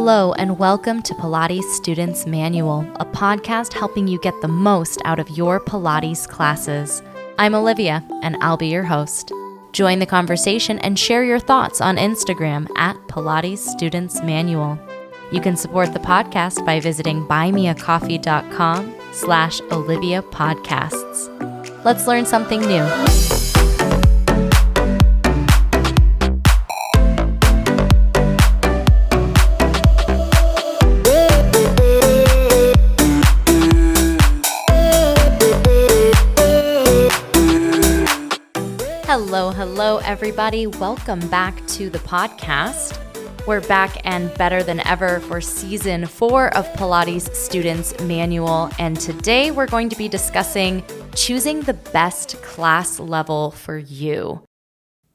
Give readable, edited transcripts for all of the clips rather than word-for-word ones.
Hello and welcome to Pilates Students Manual, a podcast helping you get the most out of your Pilates classes. I'm Olivia and I'll be your host. Join the conversation and share your thoughts on Instagram at Pilates Students Manual. You can support the podcast by visiting buymeacoffee.com/Olivia Podcasts. Let's learn something new. Hello, everybody. Welcome back to the podcast. We're back and better than ever for Season 4 of Pilates Students Manual, and today we're going to be discussing choosing the best class level for you.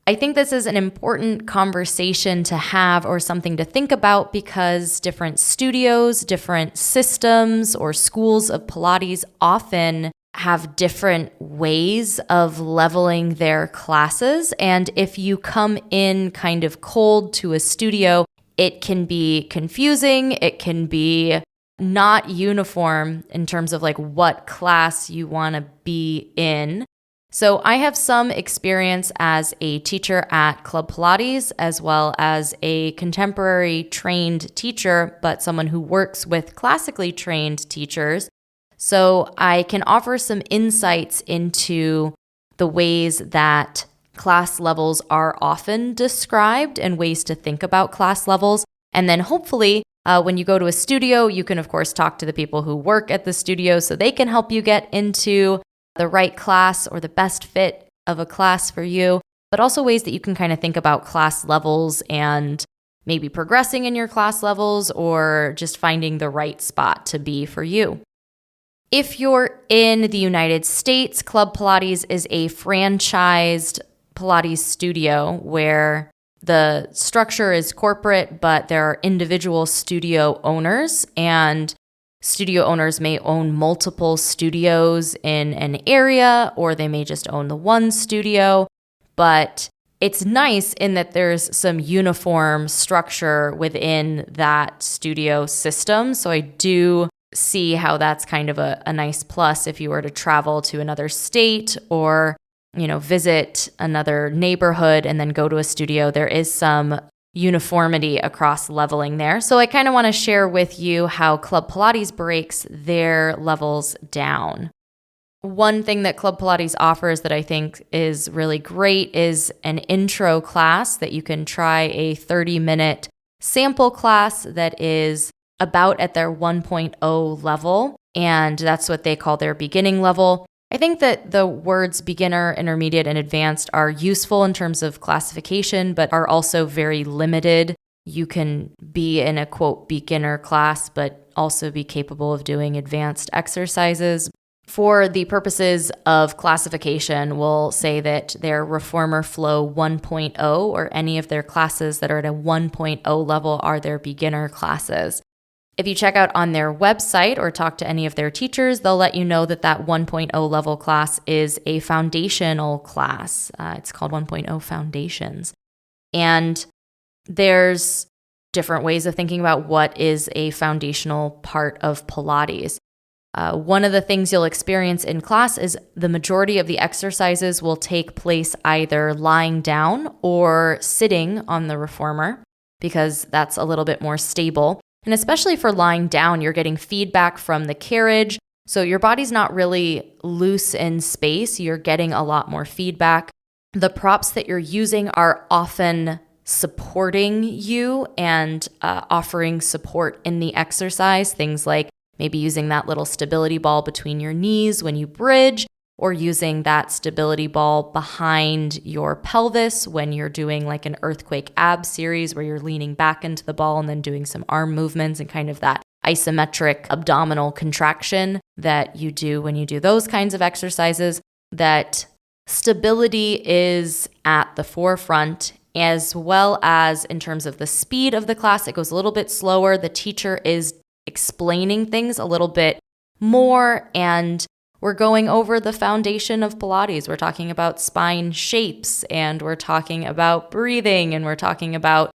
I think this is an important conversation to have or something to think about because different studios, different systems, or schools of Pilates often have different ways of leveling their classes. And if you come in kind of cold to a studio, it can be confusing. It can be not uniform in terms of like what class you want to be in. So I have some experience as a teacher at Club Pilates, as well as a contemporary trained teacher, but someone who works with classically trained teachers. So I can offer some insights into the ways that class levels are often described and ways to think about class levels. And then hopefully when you go to a studio, you can of course talk to the people who work at the studio so they can help you get into the right class or the best fit of a class for you, but also ways that you can kind of think about class levels and maybe progressing in your class levels or just finding the right spot to be for you. If you're in the United States, Club Pilates is a franchised Pilates studio where the structure is corporate, but there are individual studio owners, and studio owners may own multiple studios in an area, or they may just own the one studio. But it's nice in that there's some uniform structure within that studio system. So I do see how that's kind of a nice plus if you were to travel to another state or, visit another neighborhood and then go to a studio. There is some uniformity across leveling there. So I kind of want to share with you how Club Pilates breaks their levels down. One thing that Club Pilates offers that I think is really great is an intro class that you can try, a 30-minute sample class that is about at their 1.0 level, and that's what they call their beginning level. I think that the words beginner, intermediate, and advanced are useful in terms of classification, but are also very limited. You can be in a, quote, beginner class, but also be capable of doing advanced exercises. For the purposes of classification, we'll say that their Reformer Flow 1.0 or any of their classes that are at a 1.0 level are their beginner classes. If you check out on their website or talk to any of their teachers, they'll let you know that that 1.0 level class is a foundational class. It's called 1.0 Foundations. And there's different ways of thinking about what is a foundational part of Pilates. One of the things you'll experience in class is the majority of the exercises will take place either lying down or sitting on the reformer because that's a little bit more stable. And especially for lying down, you're getting feedback from the carriage. So your body's not really loose in space. You're getting a lot more feedback. The props that you're using are often supporting you and offering support in the exercise. Things like maybe using that little stability ball between your knees when you bridge, or using that stability ball behind your pelvis when you're doing like an earthquake ab series where you're leaning back into the ball and then doing some arm movements and kind of that isometric abdominal contraction that you do when you do those kinds of exercises. That stability is at the forefront, as well as in terms of the speed of the class. It goes a little bit slower. The teacher is explaining things a little bit more, and we're going over the foundation of Pilates. We're talking about spine shapes, and we're talking about breathing, and we're talking about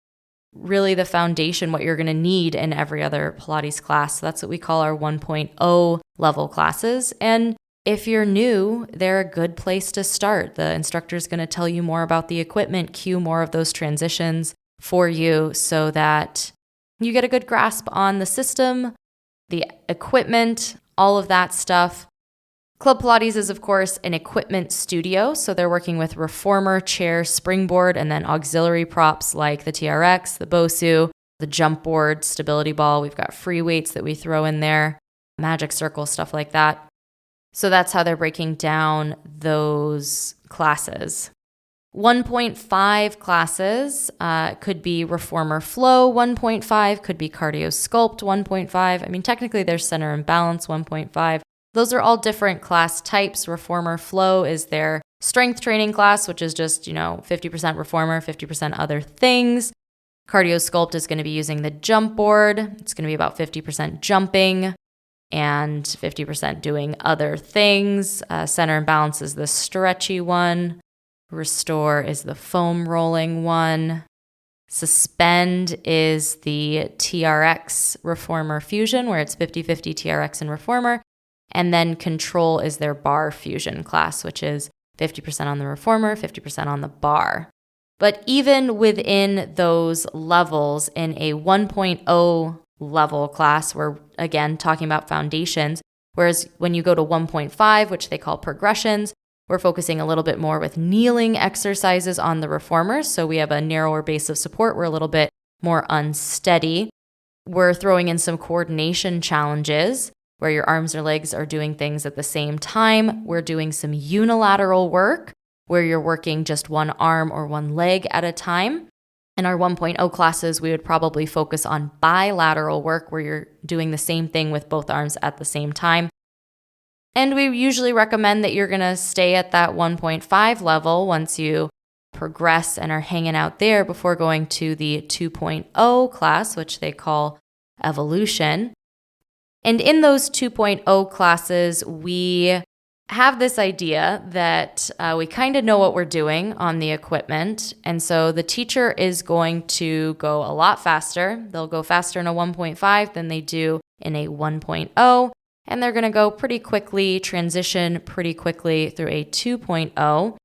really the foundation, what you're going to need in every other Pilates class. So that's what we call our 1.0 level classes. And if you're new, they're a good place to start. The instructor is going to tell you more about the equipment, cue more of those transitions for you so that you get a good grasp on the system, the equipment, all of that stuff. Club Pilates is, of course, an equipment studio. So they're working with reformer, chair, springboard, and then auxiliary props like the TRX, the Bosu, the jump board, stability ball. We've got free weights that we throw in there, magic circle, stuff like that. So that's how they're breaking down those classes. 1.5 classes could be reformer flow 1.5, could be cardio sculpt 1.5. I mean, technically there's center and balance 1.5. Those are all different class types. Reformer flow is their strength training class, which is just, 50% reformer, 50% other things. Cardio sculpt is going to be using the jump board. It's going to be about 50% jumping and 50% doing other things. Center and balance is the stretchy one. Restore is the foam rolling one. Suspend is the TRX reformer fusion, where it's 50-50 TRX and reformer. And then control is their bar fusion class, which is 50% on the reformer, 50% on the bar. But even within those levels in a 1.0 level class, we're again talking about foundations, whereas when you go to 1.5, which they call progressions, we're focusing a little bit more with kneeling exercises on the reformers. So we have a narrower base of support. We're a little bit more unsteady. We're throwing in some coordination challenges where your arms or legs are doing things at the same time. We're doing some unilateral work where you're working just one arm or one leg at a time. In our 1.0 classes, we would probably focus on bilateral work where you're doing the same thing with both arms at the same time. And we usually recommend that you're going to stay at that 1.5 level once you progress and are hanging out there before going to the 2.0 class, which they call evolution. And in those 2.0 classes, we have this idea that we kind of know what we're doing on the equipment. And so the teacher is going to go a lot faster. They'll go faster in a 1.5 than they do in a 1.0. And they're going to go pretty quickly, transition pretty quickly through a 2.0.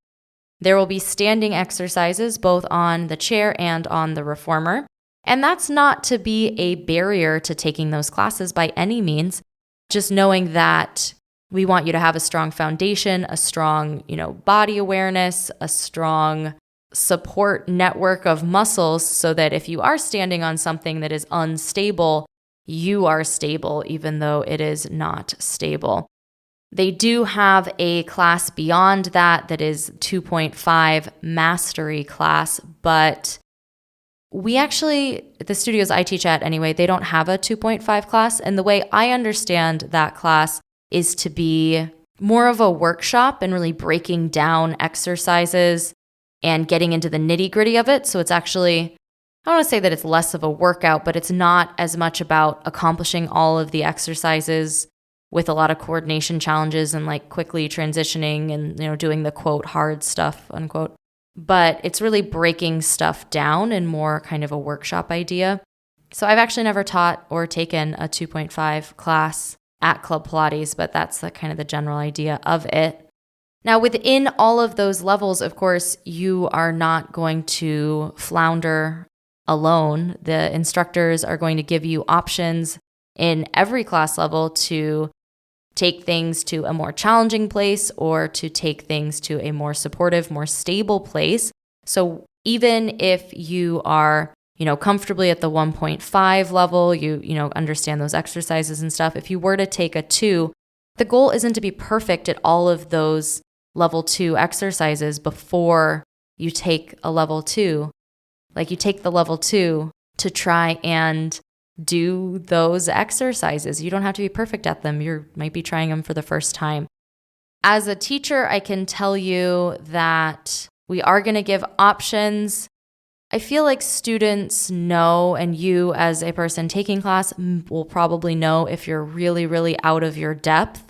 There will be standing exercises both on the chair and on the reformer. And that's not to be a barrier to taking those classes by any means. Just knowing that we want you to have a strong foundation, a strong, body awareness, a strong support network of muscles so that if you are standing on something that is unstable, you are stable even though it is not stable. They do have a class beyond that is 2.5 mastery class, but we actually, the studios I teach at anyway, they don't have a 2.5 class. And the way I understand that class is to be more of a workshop and really breaking down exercises and getting into the nitty-gritty of it. So it's actually, I don't want to say that it's less of a workout, but it's not as much about accomplishing all of the exercises with a lot of coordination challenges and like quickly transitioning and, doing the quote hard stuff, unquote. But it's really breaking stuff down and more kind of a workshop idea. So I've actually never taught or taken a 2.5 class at Club Pilates, but that's the kind of the general idea of it. Now, within all of those levels, of course, you are not going to flounder alone. The instructors are going to give you options in every class level to take things to a more challenging place or to take things to a more supportive, more stable place. So even if you are comfortably at the 1.5 level, you understand those exercises and stuff. If you were to take a 2, the goal isn't to be perfect at all of those level 2 exercises before you take a level 2. Like you take the level 2 to try and do those exercises. You don't have to be perfect at them. You might be trying them for the first time. As a teacher, I can tell you that we are going to give options. I feel like students know, and you as a person taking class will probably know if you're really, really out of your depth.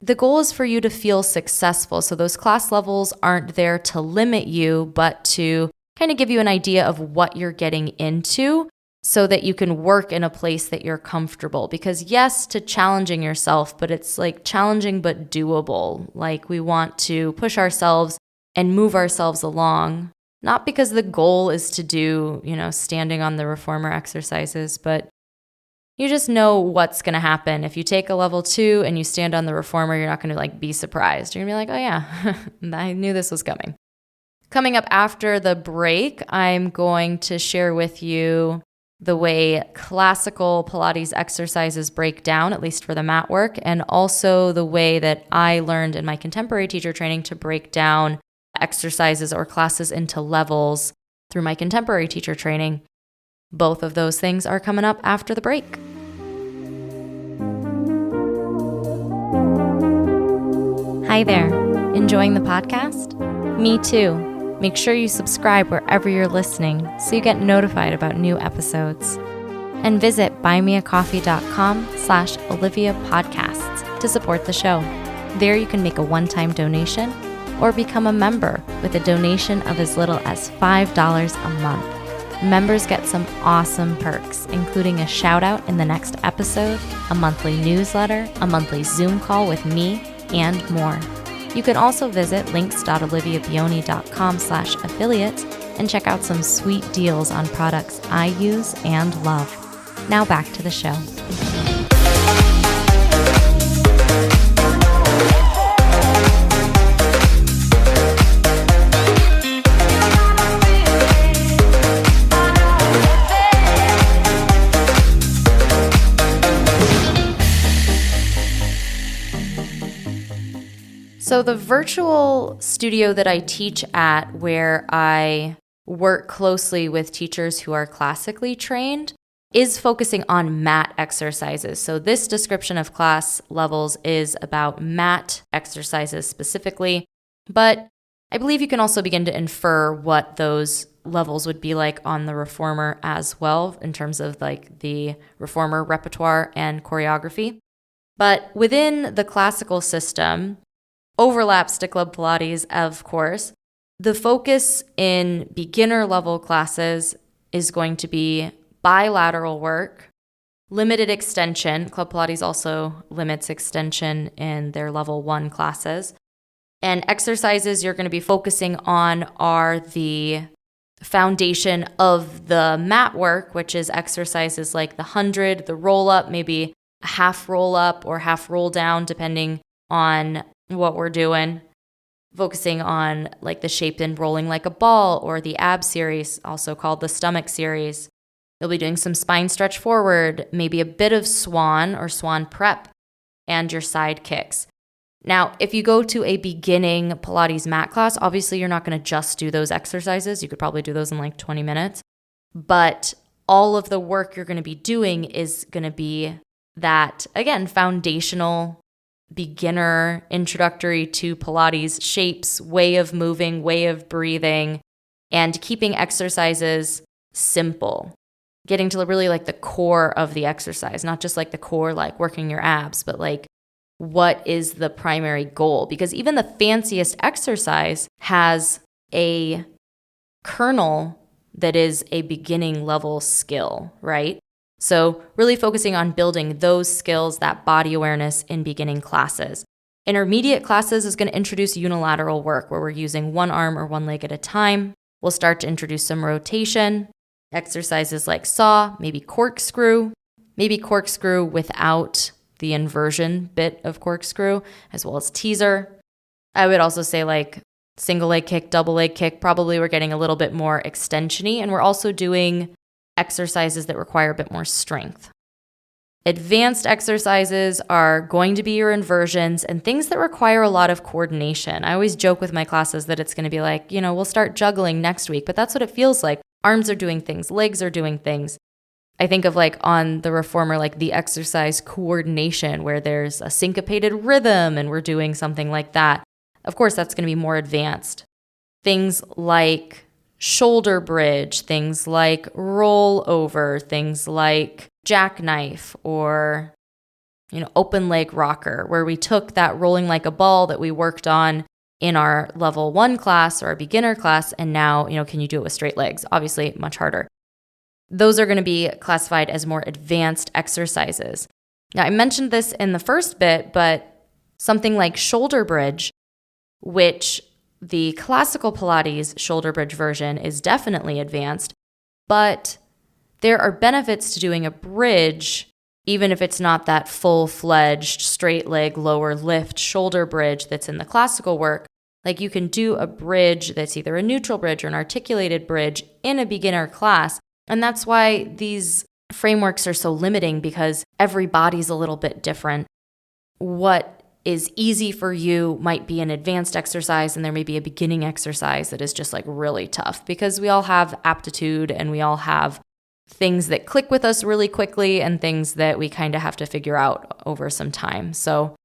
The goal is for you to feel successful. So those class levels aren't there to limit you, but to kind of give you an idea of what you're getting into so that you can work in a place that you're comfortable. Because yes, to challenging yourself, but it's like challenging but doable. Like we want to push ourselves and move ourselves along, not because the goal is to do, standing on the reformer exercises, but you just know what's going to happen. If you take a level 2 and you stand on the reformer, you're not going to be surprised. You're going to be like, oh yeah, I knew this was coming. Coming up after the break, I'm going to share with you the way classical Pilates exercises break down, at least for the mat work, and also the way that I learned in my contemporary teacher training to break down exercises or classes into levels through my contemporary teacher training. Both of those things are coming up after the break. Hi there. Enjoying the podcast? Me too. Make sure you subscribe wherever you're listening so you get notified about new episodes. And visit buymeacoffee.com/Olivia Podcasts to support the show. There you can make a one-time donation or become a member with a donation of as little as $5 a month. Members get some awesome perks, including a shout out in the next episode, a monthly newsletter, a monthly Zoom call with me, and more. You can also visit links.oliviabioni.com/affiliates and check out some sweet deals on products I use and love. Now back to the show. So the virtual studio that I teach at, where I work closely with teachers who are classically trained, is focusing on mat exercises. So this description of class levels is about mat exercises specifically, but I believe you can also begin to infer what those levels would be like on the reformer as well, in terms of the reformer repertoire and choreography. But within the classical system, overlaps to Club Pilates, of course. The focus in beginner level classes is going to be bilateral work, limited extension. Club Pilates also limits extension in their level 1 classes. And exercises you're going to be focusing on are the foundation of the mat work, which is exercises like the 100, the roll up, maybe a half roll up or half roll down, depending on what we're doing, focusing on the shaped and rolling like a ball or the ab series, also called the stomach series. You'll be doing some spine stretch forward, maybe a bit of swan or swan prep, and your side kicks. Now, if you go to a beginning Pilates mat class, obviously you're not going to just do those exercises. You could probably do those in 20 minutes. But all of the work you're going to be doing is going to be that, again, foundational beginner introductory to Pilates shapes, way of moving, way of breathing, and keeping exercises simple. Getting to really the core of the exercise, not just the core, working your abs, but what is the primary goal? Because even the fanciest exercise has a kernel that is a beginning level skill, right? So really focusing on building those skills, that body awareness in beginning classes. Intermediate classes is going to introduce unilateral work where we're using one arm or one leg at a time. We'll start to introduce some rotation, exercises like saw, maybe corkscrew without the inversion bit of corkscrew, as well as teaser. I would also say single leg kick, double leg kick. Probably we're getting a little bit more extension-y, and we're also doing exercises that require a bit more strength. Advanced exercises are going to be your inversions and things that require a lot of coordination. I always joke with my classes that it's going to be we'll start juggling next week, but that's what it feels like. Arms are doing things, legs are doing things. I think of on the reformer, the exercise coordination where there's a syncopated rhythm and we're doing something like that. Of course, that's going to be more advanced. Things like shoulder bridge, things like roll over, things like jackknife or, open leg rocker, where we took that rolling like a ball that we worked on in our level 1 class or a beginner class, and now, can you do it with straight legs? Obviously, much harder. Those are going to be classified as more advanced exercises. Now, I mentioned this in the first bit, but something like shoulder bridge, which the classical Pilates shoulder bridge version is definitely advanced, but there are benefits to doing a bridge, even if it's not that full-fledged straight leg lower lift shoulder bridge that's in the classical work. Like, you can do a bridge that's either a neutral bridge or an articulated bridge in a beginner class. And that's why these frameworks are so limiting, because every body's a little bit different. What is easy for you might be an advanced exercise, and there may be a beginning exercise that is just like really tough, because we all have aptitude and we all have things that click with us really quickly and things that we kind of have to figure out over some time. So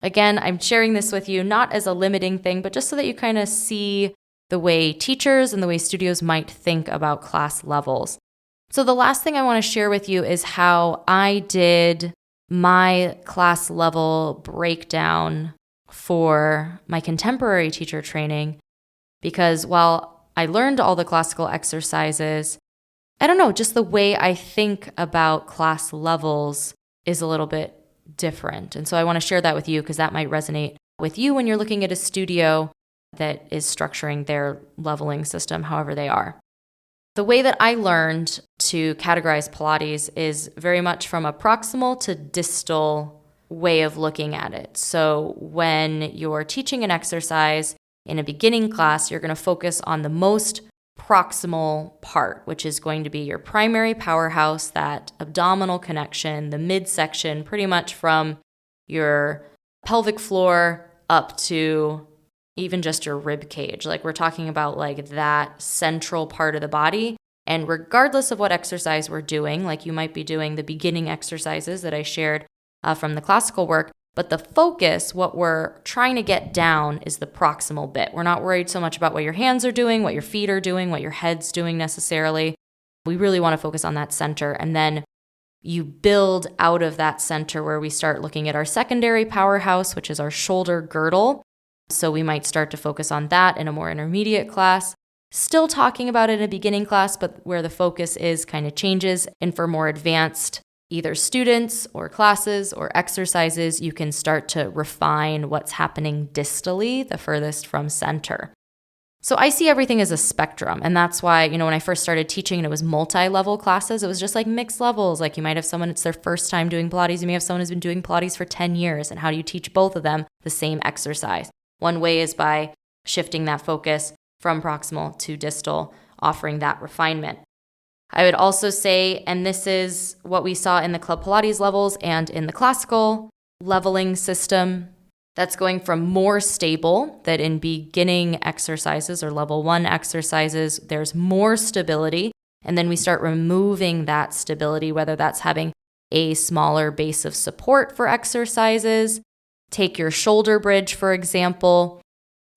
again, I'm sharing this with you not as a limiting thing, but just so that you kind of see the way teachers and the way studios might think about class levels. So the last thing I want to share with you is how I did my class level breakdown for my contemporary teacher training, because while I learned all the classical exercises, I don't know, just the way I think about class levels is a little bit different. And so I want to share that with you, because that might resonate with you when you're looking at a studio that is structuring their leveling system however they are. The way that I learned to categorize Pilates is very much from a proximal to distal way of looking at it. So when you're teaching an exercise in a beginning class, you're going to focus on the most proximal part, which is going to be your primary powerhouse, that abdominal connection, the midsection, pretty much from your pelvic floor up to even just your rib cage. Like, we're talking about like that central part of the body. And regardless of what exercise we're doing, like you might be doing the beginning exercises that I shared from the classical work, but the focus, what we're trying to get down, is the proximal bit. We're not worried so much about what your hands are doing, what your feet are doing, what your head's doing necessarily. We really want to focus on that center. And then you build out of that center, where we start looking at our secondary powerhouse, which is our shoulder girdle. So we might start to focus on that in a more intermediate class. Still talking about it in a beginning class, but where the focus is kind of changes. And for more advanced either students or classes or exercises, you can start to refine what's happening distally, the furthest from center. So I see everything as a spectrum. And that's why, when I first started teaching and it was multi-level classes, it was just like mixed levels. Like, you might have someone, it's their first time doing Pilates. You may have someone who's been doing Pilates for 10 years. And how do you teach both of them the same exercise? One way is by shifting that focus from proximal to distal, offering that refinement. I would also say, and this is what we saw in the Club Pilates levels and in the classical leveling system, that's going from more stable, that in beginning exercises or level 1 exercises, there's more stability. And then we start removing that stability, whether that's having a smaller base of support for exercises. Take your shoulder bridge, for example.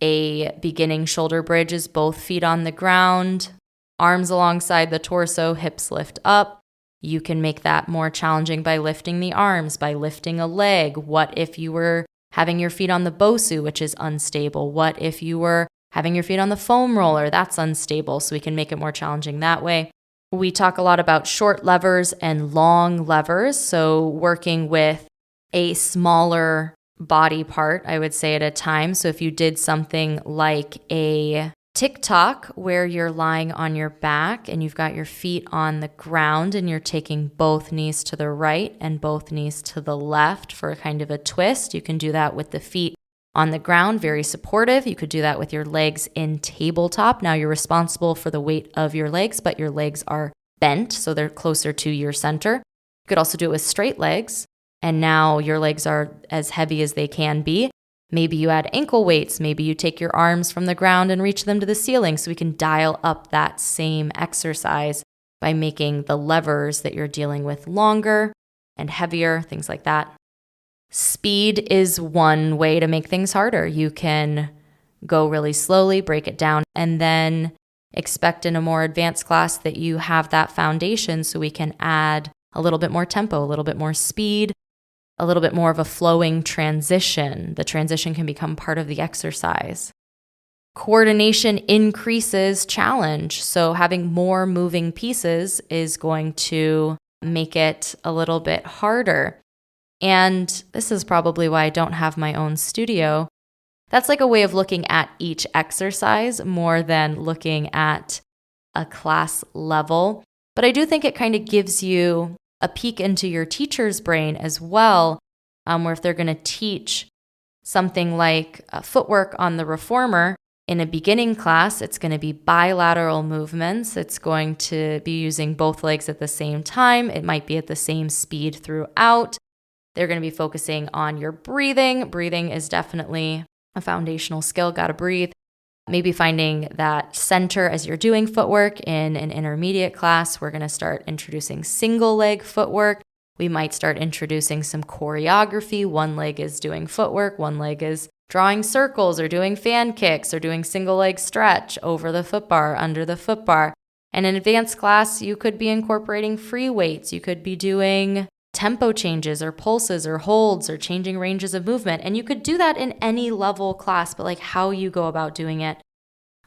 A beginning shoulder bridge is both feet on the ground, arms alongside the torso, hips lift up. You can make that more challenging by lifting the arms, by lifting a leg. What if you were having your feet on the Bosu, which is unstable? What if you were having your feet on the foam roller? That's unstable, so we can make it more challenging that way. We talk a lot about short levers and long levers, so working with a smaller body part, I would say, at a time. So if you did something like a TikTok where you're lying on your back and you've got your feet on the ground and you're taking both knees to the right and both knees to the left for kind of a twist, you can do that with the feet on the ground, very supportive. You could do that with your legs in tabletop. Now you're responsible for the weight of your legs, but your legs are bent, so they're closer to your center. You could also do it with straight legs. And now your legs are as heavy as they can be. Maybe you add ankle weights. Maybe you take your arms from the ground and reach them to the ceiling, so we can dial up that same exercise by making the levers that you're dealing with longer and heavier, things like that. Speed is one way to make things harder. You can go really slowly, break it down, and then expect in a more advanced class that you have that foundation, so we can add a little bit more tempo, a little bit more speed, a little bit more of a flowing transition. The transition can become part of the exercise. coordination increases challenge. So having more moving pieces is going to make it a little bit harder. And this is probably why I don't have my own studio. That's like a way of looking at each exercise more than looking at a class level. But I do think it kind of gives you a peek into your teacher's brain as well, where if they're going to teach something like footwork on the reformer in a beginning class, it's going to be bilateral movements. It's going to be using both legs at the same time. It might be at the same speed throughout. They're going to be focusing on your breathing. Breathing is definitely a foundational skill. Got to breathe. Maybe finding that center as you're doing footwork. In an intermediate class, we're going to start introducing single leg footwork. We might start introducing some choreography. One leg is doing footwork, one leg is drawing circles or doing fan kicks or doing single leg stretch over the foot bar, under the foot bar. And in advanced class, you could be incorporating free weights. You could be doing tempo changes or pulses or holds or changing ranges of movement. And you could do that in any level class, but like how you go about doing it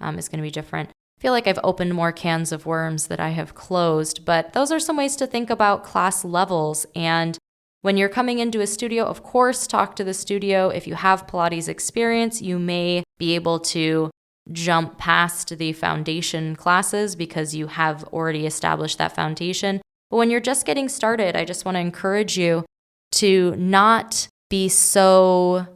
is going to be different. I feel like I've opened more cans of worms that I have closed, but those are some ways to think about class levels. And when you're coming into a studio, of course, talk to the studio. If you have Pilates experience, you may be able to jump past the foundation classes because you have already established that foundation. But when you're just getting started, I just want to encourage you to not be so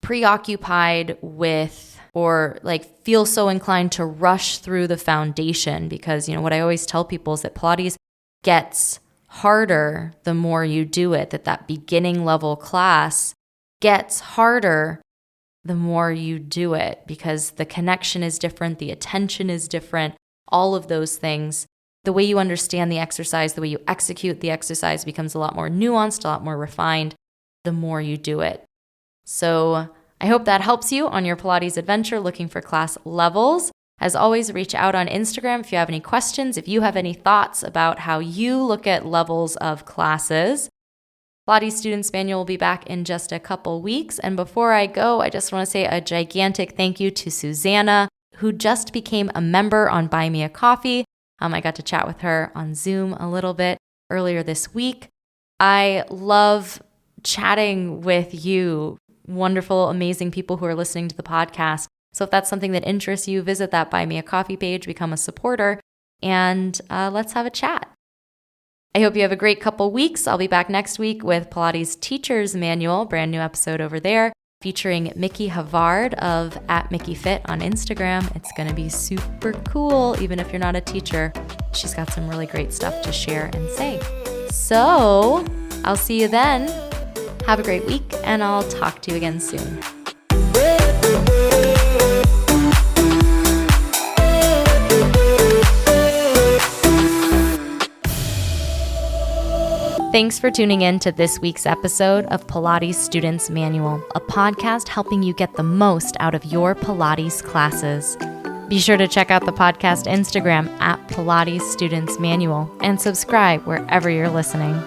preoccupied with or like feel so inclined to rush through the foundation because, what I always tell people is that Pilates gets harder the more you do it, that beginning level class gets harder the more you do it because the connection is different, the attention is different, all of those things. The way you understand the exercise, the way you execute the exercise becomes a lot more nuanced, a lot more refined the more you do it. So I hope that helps you on your Pilates adventure looking for class levels. As always, reach out on Instagram if you have any questions, if you have any thoughts about how you look at levels of classes. Pilates Students Manual will be back in just a couple weeks. And before I go, I just want to say a gigantic thank you to Susanna, who just became a member on Buy Me a Coffee. I got to chat with her on Zoom a little bit earlier this week. I love chatting with you, wonderful, amazing people who are listening to the podcast. So if that's something that interests you, visit that Buy Me a Coffee page, become a supporter, and let's have a chat. I hope you have a great couple weeks. I'll be back next week with Pilates Teacher's Manual, brand new episode over there, featuring Mickey Havard of @MickeyFit on Instagram. It's going to be super cool, even if you're not a teacher. She's got some really great stuff to share and say. So I'll see you then. Have a great week, and I'll talk to you again soon. Thanks for tuning in to this week's episode of Pilates Students Manual, a podcast helping you get the most out of your Pilates classes. Be sure to check out the podcast Instagram @Pilates Students Manual and subscribe wherever you're listening.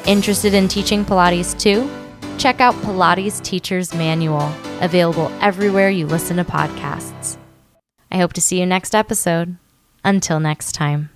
Interested in teaching Pilates too? Check out Pilates Teacher's Manual, available everywhere you listen to podcasts. I hope to see you next episode. Until next time.